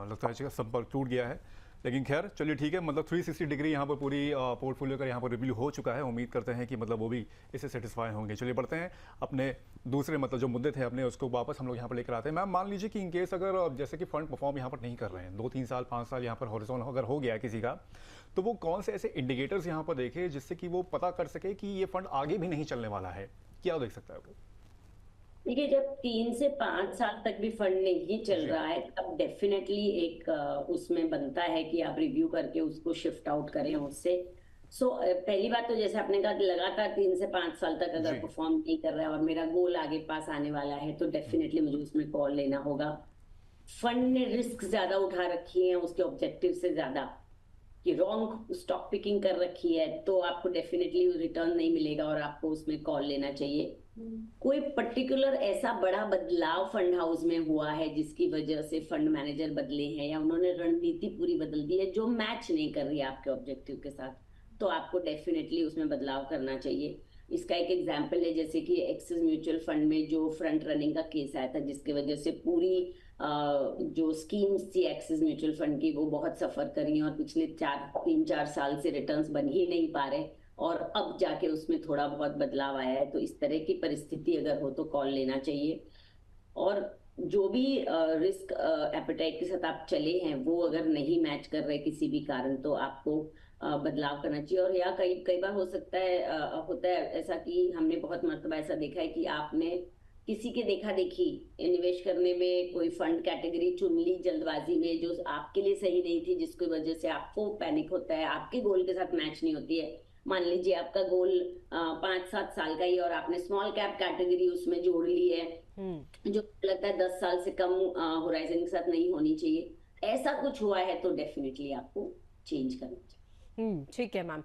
लगता है संपर्क टूट गया है। लेकिन खैर चलिए ठीक है, मतलब 360 डिग्री यहाँ पर पूरी पोर्टफोलियो का यहाँ पर रिव्यू हो चुका है। उम्मीद करते हैं कि मतलब वो भी इससे सेटिस्फाई होंगे। चलिए बढ़ते हैं अपने दूसरे मतलब जो मुद्दे थे अपने, उसको वापस हम लोग यहाँ पर लेकर आते हैं। मैम मान लीजिए कि इन केस अगर जैसे कि फंड परफॉर्म यहाँ पर नहीं कर रहे हैं, 2-3 साल 5 साल यहाँ पर हॉरिजॉन अगर हो गया किसी का, तो वो कौन से ऐसे इंडिकेटर्स यहाँ पर देखे जिससे कि वो पता कर सके कि ये फंड आगे भी नहीं चलने वाला है? क्या देख सकता है वो? देखिए, जब 3 से 5 साल तक भी फंड नहीं चल जी। रहा है तब डेफिनेटली एक उसमें बनता है कि आप रिव्यू करके उसको शिफ्ट आउट करें उससे। पहली बात तो जैसे आपने कहा कि लगातार 3 से 5 साल तक अगर जी। परफॉर्म नहीं कर रहा है और मेरा गोल आगे पास आने वाला है तो डेफिनेटली मुझे उसमें कॉल लेना होगा। फंड ने रिस्क ज्यादा उठा रखी है उसके ऑब्जेक्टिव से ज्यादा, कि रॉन्ग स्टॉक पिकिंग कर रखी है, तो आपको डेफिनेटली रिटर्न नहीं मिलेगा और आपको उसमें कॉल लेना चाहिए। कोई पर्टिकुलर ऐसा बड़ा बदलाव फंड हाउस में हुआ है जिसकी वजह से फंड मैनेजर बदले हैं या उन्होंने रणनीति पूरी बदल दी है जो मैच नहीं कर रही है आपके ऑब्जेक्टिव के साथ, तो आपको डेफिनेटली उसमें बदलाव करना चाहिए। इसका एक एग्जाम्पल है जैसे कि एक्सिस म्यूचुअल फंड में जो फ्रंट रनिंग का केस आया था जिसकी वजह से पूरी जो स्कीम्स थी एक्सिस म्यूचुअल फंड की वो बहुत सफर करी और पिछले 3-4 साल से रिटर्न्स बन ही नहीं पा रहे और अब जाके उसमें थोड़ा बहुत बदलाव आया है। तो इस तरह की परिस्थिति अगर हो तो कॉल लेना चाहिए। और जो भी रिस्क एपेटाइट के साथ आप चले हैं वो अगर नहीं मैच कर रहे किसी भी कारण तो आपको बदलाव करना चाहिए। और या कई कई बार हो सकता है होता है ऐसा कि हमने बहुत मर्तबा ऐसा देखा है कि आपने किसी के देखा देखी निवेश करने में कोई फंड कैटेगरी चुन ली जल्दबाजी में जो आपके लिए सही नहीं थी, जिसकी वजह से आपको पैनिक होता है, आपके गोल के साथ मैच नहीं होती है। मान लीजिए आपका गोल 5-7 साल का ही और आपने स्मॉल कैप कैटेगरी उसमें जोड़ ली है जो लगता है 10 साल से कम होराइजन के साथ नहीं होनी चाहिए। ऐसा कुछ हुआ है तो डेफिनेटली आपको चेंज करना चाहिए। ठीक है मैम।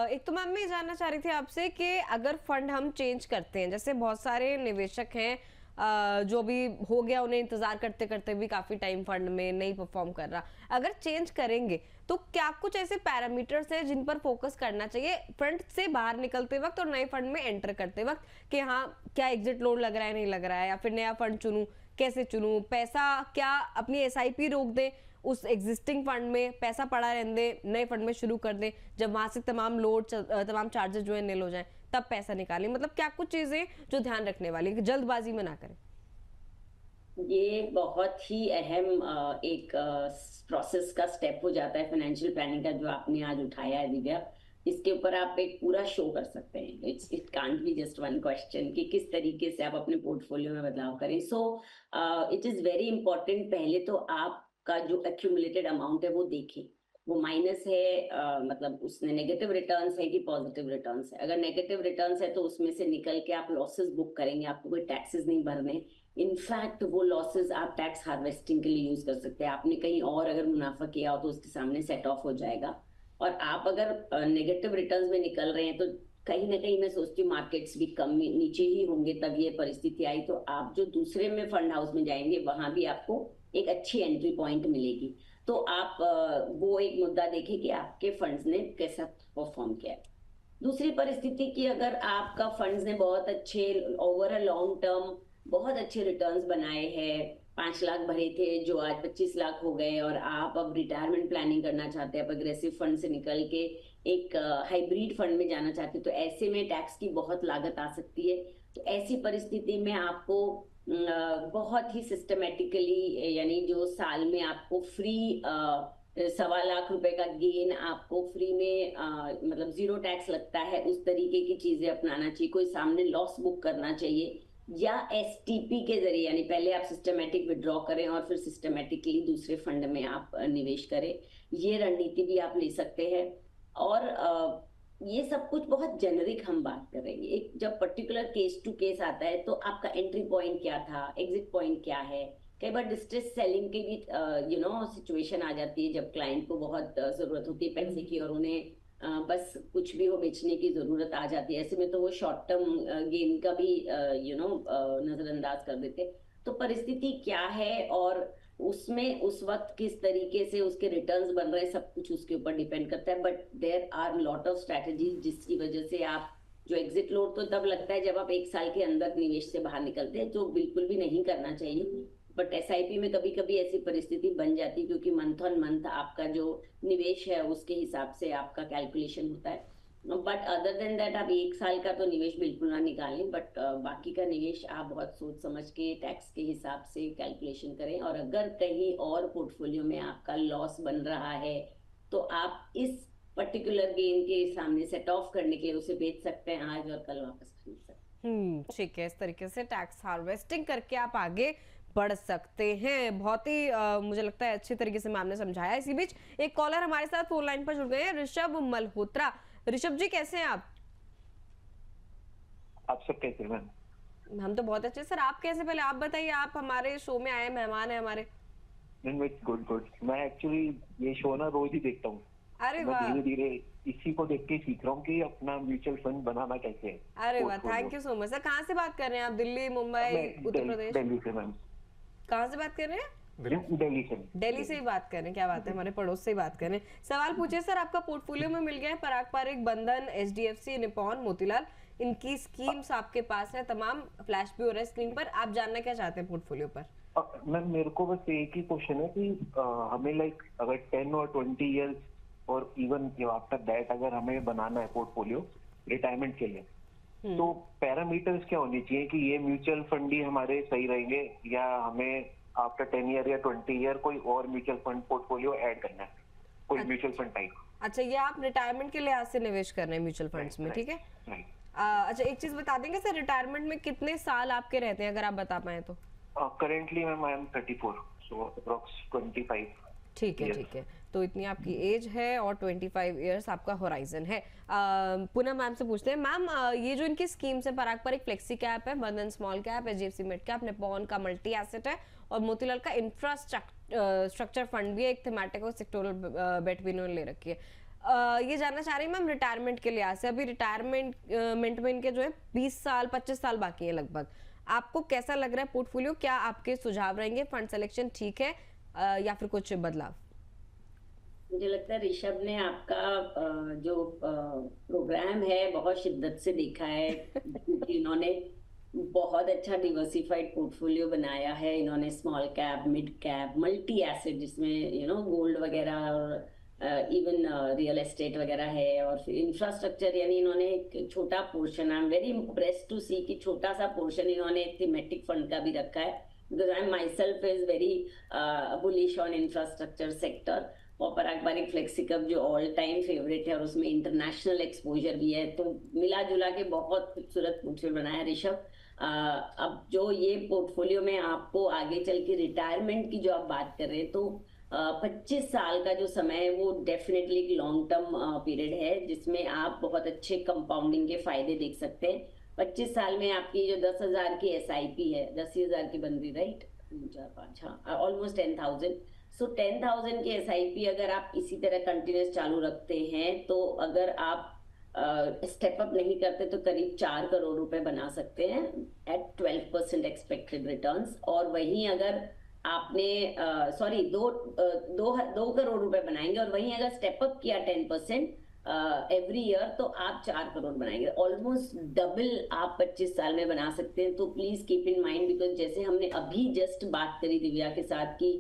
एक तो मैम मैं ये जानना चाह रही थी आपसे कि अगर फंड हम चेंज करते हैं, जैसे बहुत सारे निवेशक हैं जो भी हो गया उन्हें इंतजार करते करते भी काफी टाइम फंड में नहीं परफॉर्म कर रहा, अगर चेंज करेंगे तो क्या कुछ ऐसे पैरामीटर्स हैं जिन पर फोकस करना चाहिए फंड से बाहर निकलते वक्त और नए फंड में एंटर करते वक्त, कि हाँ क्या एग्जिट लोड लग रहा है नहीं लग रहा है, या फिर नया फंड चुनूं कैसे चुनूं, पैसा क्या अपनी एसआईपी रोक दें उस एग्जिस्टिंग फंड में, पैसा पड़ा रहने दें नए फंड में शुरू कर दें, जब वहां से तमाम लोड तमाम चार्जेस जो है निल हो जाएं तब पैसा निकालें, मतलब क्या कुछ चीजें जो ध्यान रखने वाली, जल्दबाजी में ना करें? ये बहुत ही अहम एक प्रोसेस का स्टेप हो जाता है फाइनेंशियल प्लानिंग का जो आपने आज उठाया है दिव्या। इसके ऊपर आप एक पूरा शो कर सकते हैं। It can't be just one question कि किस तरीके से आप अपने पोर्टफोलियो में बदलाव करें। इट इज वेरी इंपॉर्टेंट, पहले तो आपका जो एक्यूमुलेटेड अमाउंट है वो देखें, वो माइनस है मतलब उसने नेगेटिव रिटर्न्स है कि पॉजिटिव रिटर्न्स है। अगर नेगेटिव रिटर्न्स है तो उसमें से निकल के आप लॉसेस बुक करेंगे, आपको कोई टैक्सेस नहीं भरने। इनफैक्ट वो लॉसेस आप टैक्स हार्वेस्टिंग के लिए यूज कर सकते हैं। आपने कहीं और अगर मुनाफा किया हो तो उसके सामने सेट ऑफ हो जाएगा। और आप अगर नेगेटिव रिटर्न्स में निकल रहे हैं तो कहीं ना कहीं मैं सोचती हूँ मार्केट्स भी कम नीचे ही होंगे तब ये परिस्थिति आई, तो आप जो दूसरे में फंड हाउस में जाएंगे वहां भी आपको एक अच्छी एंट्री पॉइंट मिलेगी। तो आप वो एक मुद्दा देखें कि आपके फंड्स ने कैसा परफॉर्म किया है। दूसरी परिस्थिति की, अगर आपका फंड्स ने बहुत अच्छे ओवर अ लॉन्ग टर्म बहुत अच्छे रिटर्न्स बनाए हैं, 5 लाख भरे थे जो आज 25 लाख हो गए और आप अब रिटायरमेंट प्लानिंग करना चाहते हैं, आप अग्रेसिव फंड से निकल के एक हाइब्रिड फंड में जाना चाहते हैं, तो ऐसे में टैक्स की बहुत लागत आ सकती है। तो ऐसी परिस्थिति में आपको बहुत ही सिस्टमेटिकली, यानी जो साल में आपको फ्री 1.25 लाख रुपए का गेन आपको फ्री में मतलब जीरो टैक्स लगता है, उस तरीके की चीजें अपनाना चाहिए। कोई सामने लॉस बुक करना चाहिए या एसटीपी के जरिए, यानी पहले आप सिस्टमेटिक विड्रॉ करें और फिर सिस्टमेटिकली दूसरे फंड में आप निवेश करें। ये रणनीति भी आप ले सकते हैं। और ये सब कुछ बहुत जेनरिक हम बात कर रहे हैं। एक जब पर्टिकुलर केस टू केस आता है तो आपका एंट्री पॉइंट क्या था, एग्जिट पॉइंट क्या है। कई बार डिस्ट्रेस सेलिंग की भी सिचुएशन आ जाती है जब क्लाइंट को बहुत जरूरत होती है पैसे की और उन्हें बस कुछ भी हो बेचने की जरूरत आ जाती है। ऐसे में तो वो शॉर्ट टर्म गेन का भी नजरअंदाज कर देते। तो परिस्थिति क्या है और उसमें उस वक्त किस तरीके से उसके रिटर्न्स बन रहे हैं, सब कुछ उसके ऊपर डिपेंड करता है। But there are lot of strategies जिसकी वजह से आप जो एग्जिट लोड तो तब लगता है जब आप 1 साल के अंदर निवेश से बाहर निकलते हैं, जो बिल्कुल भी नहीं करना चाहिए। बट एसआईपी में कभी कभी ऐसी परिस्थिति बन जाती है क्योंकि मंथ ऑन मंथ आपका जो निवेश है उसके हिसाब से आपका कैलकुलेशन होता है। बट अदर देन दैट आप 1 साल का तो निवेश बिल्कुल ना निकालें, बट बाकी का निवेश आप बहुत सोच समझ के टैक्स के हिसाब से कैलकुलेशन करें। और अगर कहीं और पोर्टफोलियो में आपका लॉस बन रहा है तो आप इस पर्टिकुलर गेन के सामने सेट ऑफ करने के लिए उसे बेच सकते हैं आज और कल वापस खरीद सकते हैं। ठीक है, इस तरीके से टैक्स हार्वेस्टिंग करके आप आगे बढ़ सकते हैं। बहुत ही मुझे लगता है अच्छी तरीके से मैम ने समझाया। इसी बीच एक कॉलर हमारे साथ फोन लाइन पर जुड़ गए हैं, ऋषभ मल्होत्रा। ऋषभ जी कैसे हैं आप? आप सब कैसे हैं मैम? हम तो बहुत अच्छे सर, आप कैसे? पहले आप बताइए, आप हमारे शो में आए मेहमान हैं हमारे। Good good. मैं एक्चुअली ये शो ना रोज ही देखता हूँ। अरे मैं वाह, धीरे धीरे इसी को देख के सीख रहा हूँ कि अपना म्यूचुअल फंड बनाना कैसे है। अरे वाह, thank you so much sir. कहाँ से बात कर रहे हैं आप? दिल्ली, मुंबई, उत्तर प्रदेश? दिल्ली से मैम। कहाँ से बात कर रहे हैं? दिल्ली से। दिल्ली से ही बात कर रहे हैं, क्या बात है, हमारे पड़ोस से ही बात कर रहे हैं। सवाल पूछे सर, आपका पोर्टफोलियो में मिल गया है पराग पारिक, बंधन, एचडीएफसी, निपॉन, मोतीलाल, इनकी स्कीम्स आपके पास है तमाम, फ्लैश भी हो रहा है स्क्रीन पर। आप जानना क्या चाहते हैं पोर्टफोलियो पर? मैम मेरे को बस एक ही क्वेश्चन है कि हमें लाइक अगर 10 और 20 इयर्स और इवन आफ्टर दैट अगर हमें बनाना है पोर्टफोलियो रिटायरमेंट के लिए, तो पैरामीटर्स क्या होने चाहिए कि ये म्यूचुअल फंड ही हमारे सही रहेंगे या हमें आफ्टर 10 ईयर या 20 ईयर कोई और म्यूचुअल फंड पोर्टफोलियो ऐड करना है, कोई म्यूचुअल फंड टाइप? अच्छा, ये आप रिटायरमेंट के लिहाज से निवेश कर रहे हैं म्यूचुअल फंड्स में, ठीक है। अच्छा, एक चीज बता देंगे सर, रिटायरमेंट में कितने साल आपके रहते हैं, अगर आप बता पाए तो? Currently ma'am I am 34, so approx 25। ठीक है, ठीक है, तो इतनी आपकी एज है और 25 इयर्स आपका होराइजन है। पुनः मैम से पूछते हैं, मैम ये जो इनकी स्कीम्स है, पराग पर एक फ्लेक्सी कैप है, बंधन small cap, HDFC mid cap, Nippon का मल्टी एसेट है और मोतीलाल का इंफ्रास्ट्रक्चर फंड भी है, एक थीमेटिक और सेक्टोरल बेट भी इन्होंने ले रखी है। ये जानना चाह रही हूँ मैम, रिटायरमेंट के लिहाज से अभी रिटायरमेंट में इनके जो है 20 साल 25 साल बाकी है लगभग, आपको कैसा लग रहा है पोर्टफोलियो? क्या आपके सुझाव रहेंगे? फंड सिलेक्शन ठीक है या फिर कुछ बदलाव? मुझे लगता है ऋषभ ने आपका जो प्रोग्राम है बहुत शिद्दत से देखा है क्योंकि इन्होंने बहुत अच्छा डिवर्सिफाइड पोर्टफोलियो बनाया है। इन्होंने small cap, mid cap, multi asset जिसमें गोल्ड वगैरह और इवन रियल एस्टेट वगैरह है, और फिर इंफ्रास्ट्रक्चर, यानी इन्होंने एक छोटा portion, I am very impressed to see कि छोटा सा पोर्शन इन्होंने थीमेटिक फंड का भी रखा है, because I my self is very bullish on infrastructure sector. और पराग पारिक फ्लेक्सी कप जो ऑल टाइम फेवरेट है और उसमें इंटरनेशनल एक्सपोजर भी है, तो मिला जुला के बहुत खूबसूरत पोर्टफोलियो बनाया ऋषभ। अब जो ये पोर्टफोलियो में आपको आगे चल के रिटायरमेंट की जो आप बात कर रहे हैं, तो 25 साल का जो समय है वो डेफिनेटली एक लॉन्ग टर्म पीरियड है जिसमें आप बहुत अच्छे कंपाउंडिंग के फायदे देख सकते हैं। 25 साल में आपकी जो 10,000 की SIP है, 10,000 की बन रही, राइट, 4 5, हाँ, ऑलमोस्ट 10,000। सो 10,000 की SIP अगर आप इसी तरह कंटिन्यूस चालू रखते हैं, तो अगर आप स्टेप अप नहीं करते तो करीब 4 करोड़ रुपए बना सकते हैं एट 12% एक्सपेक्टेड रिटर्न्स। और वहीं अगर आपने सॉरी 2 करोड़ रुपए बनाएंगे और वहीं अगर स्टेप अप किया 10% एवरी ईयर, तो आप 4 करोड़ बनाएंगे, ऑलमोस्ट डबल आप 25 साल में बना सकते हैं। तो please keep in mind, because जैसे हमने अभी जस्ट बात करी दिव्या के साथ की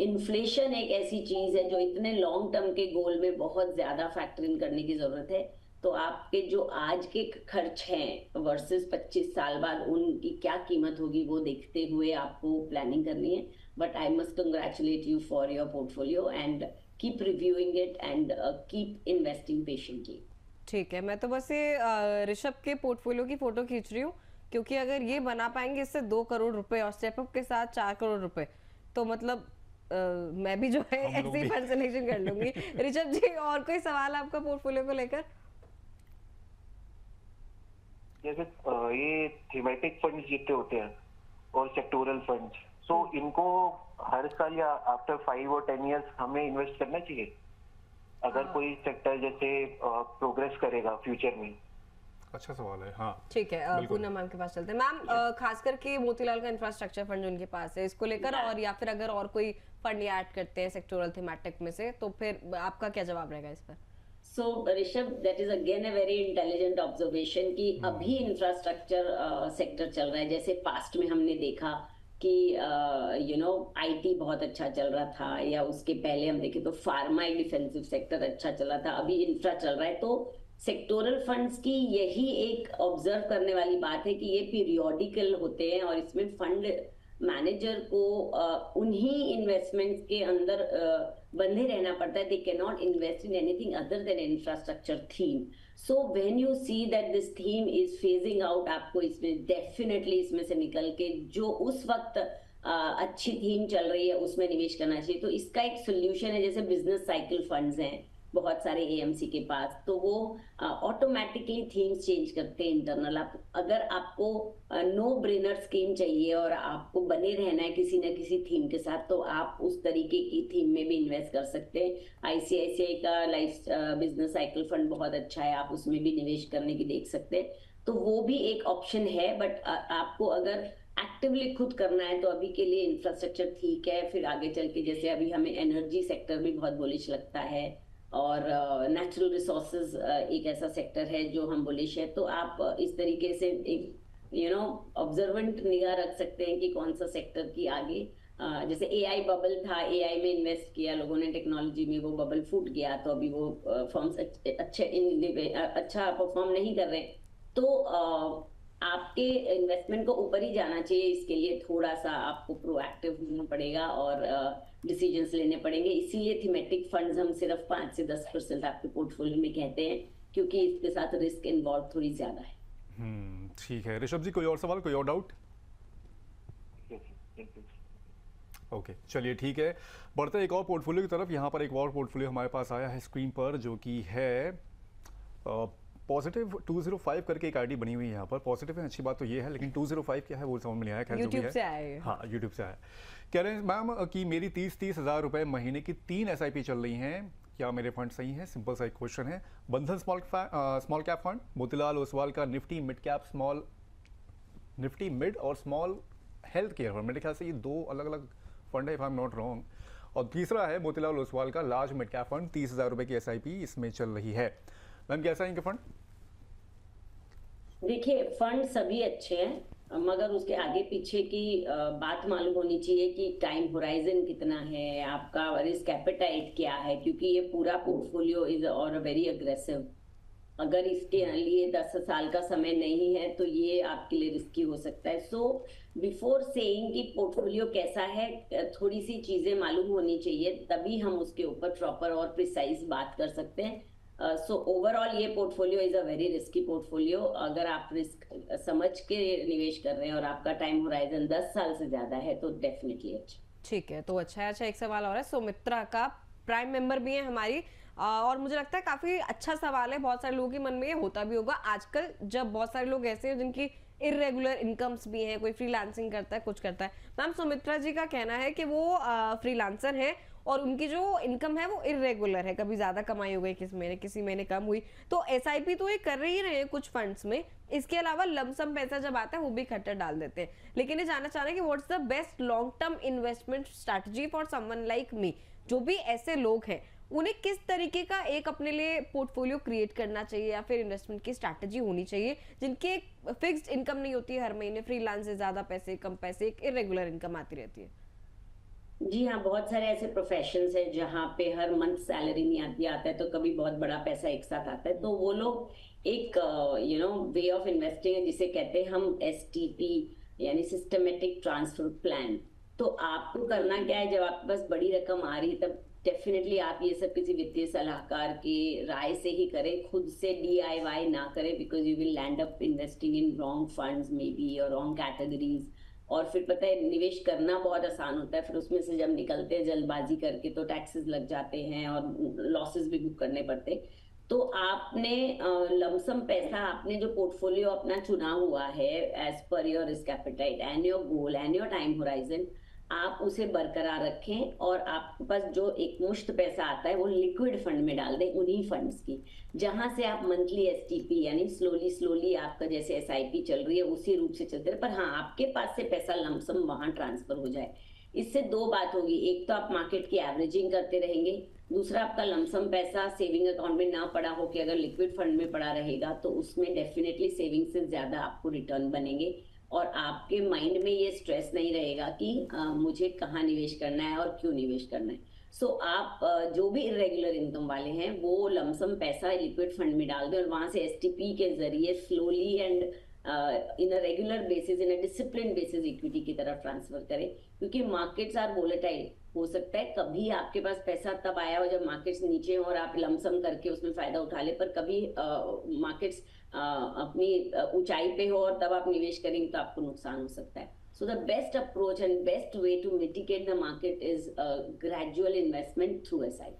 इन्फ्लेशन एक ऐसी चीज है जो इतने लॉन्ग टर्म के गोल में बहुत ज्यादा फैक्टर इन करने की जरूरत है। तो आपके जो आज के खर्च हैं वर्सेस 25 साल बाद उनकी क्या कीमत होगी वो देखते हुए आपको प्लानिंग करनी है। But I must congratulate you for your portfolio and keep reviewing it and keep investing patiently. ठीक है, मैं तो बस ये ऋषभ के पोर्टफोलियो की फोटो खींच रही हूँ, क्योंकि अगर ये बना पाएंगे इससे 2 करोड़ रुपए और स्टेपअप के साथ 4 करोड़ रुपए, तो मतलब मैं भी जो है ऐसे ही फंड सिलेक्शन कर लूंगी। ऋषभ जी, और कोई सवाल आपका पोर्टफोलियो को लेकर? जैसे ये थीमेटिक फंड्स जितने होते हैं और सेक्टोरल फंड्स, सो इनको हर साल या आफ्टर 5 और 10 इयर्स हमें इन्वेस्ट करना चाहिए अगर कोई सेक्टर जैसे प्रोग्रेस करेगा फ्यूचर में? अच्छा सवाल है, हाँ ठीक है, पूनम मैम के पास चलते हैं। मैम खास करके मोतीलाल का इंफ्रास्ट्रक्चर फंड जो उनके पास है, इसको लेकर और या फिर अगर और कोई फंड ऐड करते हैं सेक्टोरल थीमेटिक में से, तो फिर आपका क्या जवाब रहेगा इस पर? So Rishabh, that is again a very intelligent observation कि अभी इंफ्रास्ट्रक्चर सेक्टर चल रहा है। जैसे पास्ट में हमने देखा कि आईटी बहुत अच्छा चल रहा था, या उसके पहले हम देखें तो फार्मा एक डिफेंसिव सेक्टर अच्छा चला था, अभी इंफ्रा चल रहा है। तो सेक्टोरल फंड्स की यही एक ऑब्जर्व करने वाली बात है कि ये पीरियोडिकल होते हैं और इसमें फंड मैनेजर को उन्हीं इन्वेस्टमेंट्स के अंदर बंधे रहना पड़ता है। They can not invest in anything other than infrastructure theme. So when you see that this theme is phasing out, आपको इसमें डेफिनेटली इसमें से निकल के जो उस वक्त अच्छी थीम चल रही है उसमें निवेश करना चाहिए। तो इसका एक सोल्यूशन है, जैसे बिजनेस साइकिल फंड्स हैं बहुत सारे एएमसी के पास, तो वो ऑटोमेटिकली थीम्स चेंज करते हैं इंटरनल। आप अगर आपको नो ब्रेनर स्कीम चाहिए और आपको बने रहना है किसी न किसी थीम के साथ, तो आप उस तरीके की थीम में भी इन्वेस्ट कर सकते हैं। आईसीआईसीआई का लाइफ बिजनेस साइकिल फंड बहुत अच्छा है, आप उसमें भी निवेश करने की देख सकते हैं। तो वो भी एक ऑप्शन है, बट आपको अगर एक्टिवली खुद करना है तो अभी के लिए इंफ्रास्ट्रक्चर ठीक है। फिर आगे चल के जैसे अभी हमें एनर्जी सेक्टर भी बहुत बुलिश लगता है, और नेचुरल रिसोर्सेज एक ऐसा सेक्टर है जो हम बुलिश है। तो आप इस तरीके से एक ऑब्जर्वेंट निगाह रख सकते हैं कि कौन सा सेक्टर की आगे जैसे एआई बबल था, एआई में इन्वेस्ट किया लोगों ने, टेक्नोलॉजी में, वो बबल फूट गया, तो अभी वो फर्म्स अच्छा परफॉर्म नहीं कर रहे। तो आपके इन्वेस्टमेंट को ऊपर ही जाना चाहिए, इसके लिए थोड़ा सा आपको प्रोएक्टिव होना पड़ेगा और डिसीजंस लेने पड़ेंगे। इसीलिए थीमेटिक फंड्स हम सिर्फ 5 से 10% आपके पोर्टफोलियो में कहते हैं, क्योंकि इसके साथ रिस्क इन्वॉल्व थोड़ी ज्यादा है। ठीक है ऋषभ जी, कोई और सवाल, कोई और डाउट? ओके चलिए ठीक है, बढ़ते हैं एक और पोर्टफोलियो की तरफ। यहाँ पर एक और पोर्टफोलियो हमारे पास आया है स्क्रीन पर, जो कि है पॉजिटिव 205 करके एक आईडी बनी हुई है यहाँ पर। पॉजिटिव है, अच्छी बात तो ये है, लेकिन 205 क्या है वो समझ में नहीं आया। खैर जो भी यूट्यूब है, से आए। हाँ यूट्यूब से आया। कह रहे हैं मैम कि मेरी 30 हज़ार रुपये महीने की 3 SIP चल रही हैं, क्या मेरे फंड सही है? सिंपल सा एक क्वेश्चन है। बंधन small cap fund, Motilal Oswal का निफ्टी मिड और स्मॉल हेल्थ केयर फंड, मेरे ख्याल से ये 2 अलग अलग फंड है if I am not wrong. और तीसरा है मोतीलाल ओसवाल का लार्ज मिड कैप फंड, 30 हज़ार रुपये की SIP इसमें चल रही है। मैम कैसा है इनके फंड? देखिए फंड सभी अच्छे हैं, मगर उसके आगे पीछे की बात मालूम होनी चाहिए कि टाइम होराइजन कितना है, आपका रिस्क एपेटाइट क्या है, क्योंकि ये पूरा पोर्टफोलियो इज और वेरी अग्रेसिव। अगर इसके लिए 10 साल का समय नहीं है तो ये आपके लिए रिस्की हो सकता है। सो बिफोर सेइंग कि पोर्टफोलियो कैसा है, थोड़ी सी चीजें मालूम होनी चाहिए, तभी हम उसके ऊपर प्रॉपर और प्रिसाइज बात कर सकते हैं। सो ओवरऑल ये portfolio is a very risky portfolio. अगर आप रिस्क समझ के निवेश कर रहे हैं और आपका टाइम होराइजन 10 साल से ज्यादा है तो डेफिनेटली अच्छा। ठीक है, तो अच्छा है। अच्छा, एक सवाल और है, सुमित्रा का प्राइम मेंबर भी है हमारी, और मुझे लगता है काफी अच्छा सवाल है, बहुत सारे लोगों के मन में ये होता भी होगा आजकल, जब बहुत सारे लोग ऐसे हैं जिनकी इरेगुलर इनकम्स भी हैं, कोई फ्रीलांसिंग करता है, कुछ करता है। मैम सुमित्रा जी का कहना है कि वो फ्रीलांसर हैं और उनकी जो इनकम है वो इरेगुलर है, कभी ज्यादा कमाई हो गई किसी महीने कम हुई, तो SIP तो ये कर ही रहे हैं कुछ फंड्स में, इसके अलावा लमसम पैसा जब आता है वो भी इकट्ठा डाल देते हैं। लेकिन ये जानना चाह रहे हैं कि what's the best long term investment strategy for someone like me, जो भी ऐसे लोग हैं उन्हें किस तरीके का एक अपने लिए पोर्टफोलियो क्रिएट करना चाहिए या फिर इन्वेस्टमेंट की स्ट्रैटेजी होनी चाहिए, जिनकी एक फिक्स्ड इनकम नहीं होती है हर महीने, फ्रीलांस से ज्यादा पैसे कम पैसे, एक इरेगुलर इनकम आती रहती है। जी हाँ, बहुत सारे ऐसे प्रोफेशंस हैं जहाँ पे हर मंथ सैलरी नहीं आती, आता है तो कभी बहुत बड़ा पैसा एक साथ आता है, तो वो लोग एक वे ऑफ इन्वेस्टिंग है जिसे कहते हैं हम STP यानी सिस्टमेटिक ट्रांसफर प्लान। तो आपको करना क्या है, जब आपके पास बड़ी रकम आ रही है तब डेफिनेटली आप ये सब किसी वित्तीय सलाहकार की राय से ही करें, खुद से DIY ना करें, because you will land up investing in wrong funds may be और रॉन्ग कैटेगरीज। और फिर पता है निवेश करना बहुत आसान होता है, फिर उसमें से जब निकलते हैं जल्दबाजी करके तो टैक्सेस लग जाते हैं और लॉसेस भी बुक करने पड़ते। तो आपने लमसम पैसा, आपने जो पोर्टफोलियो अपना चुना हुआ है एज पर your risk appetite and your goal and your time horizon, आप उसे बरकरार रखें और आपके पास जो एक मुश्त पैसा आता है वो लिक्विड फंड में डाल दें, उन्हीं फंड्स की, जहां से आप मंथली STP यानी स्लोली आपका जैसे SIP चल रही है उसी रूप से चलते रहे, पर हाँ आपके पास से पैसा लमसम वहां ट्रांसफर हो जाए। इससे 2 बात होगी, एक तो आप मार्केट की एवरेजिंग करते रहेंगे, दूसरा आपका लमसम पैसा सेविंग अकाउंट में ना पड़ा हो कि अगर लिक्विड फंड में पड़ा रहेगा तो उसमें डेफिनेटली सेविंग से ज्यादा आपको रिटर्न बनेंगे। और आपके माइंड में ये स्ट्रेस नहीं रहेगा कि मुझे कहाँ निवेश करना है और क्यों निवेश करना है। सो आप जो भी इरेगुलर इनकम वाले हैं वो लमसम पैसा लिक्विड फंड में डाल दें और वहां से एसटीपी के जरिए slowly and in a regular basis, in a discipline basis equity की तरफ ट्रांसफर करें, क्योंकि मार्केट्स आर वोलेटाइल। हो सकता है कभी आपके पास पैसा तब आया हो जब मार्केट्स नीचे हो और आप लमसम करके उसमें फायदा उठा ले, पर कभी मार्केट्स अपनी ऊंचाई पे हो और तब आप निवेश करेंगे तो आपको नुकसान हो सकता है। So the best approach and best way to mitigate the market is a gradual investment through SIP.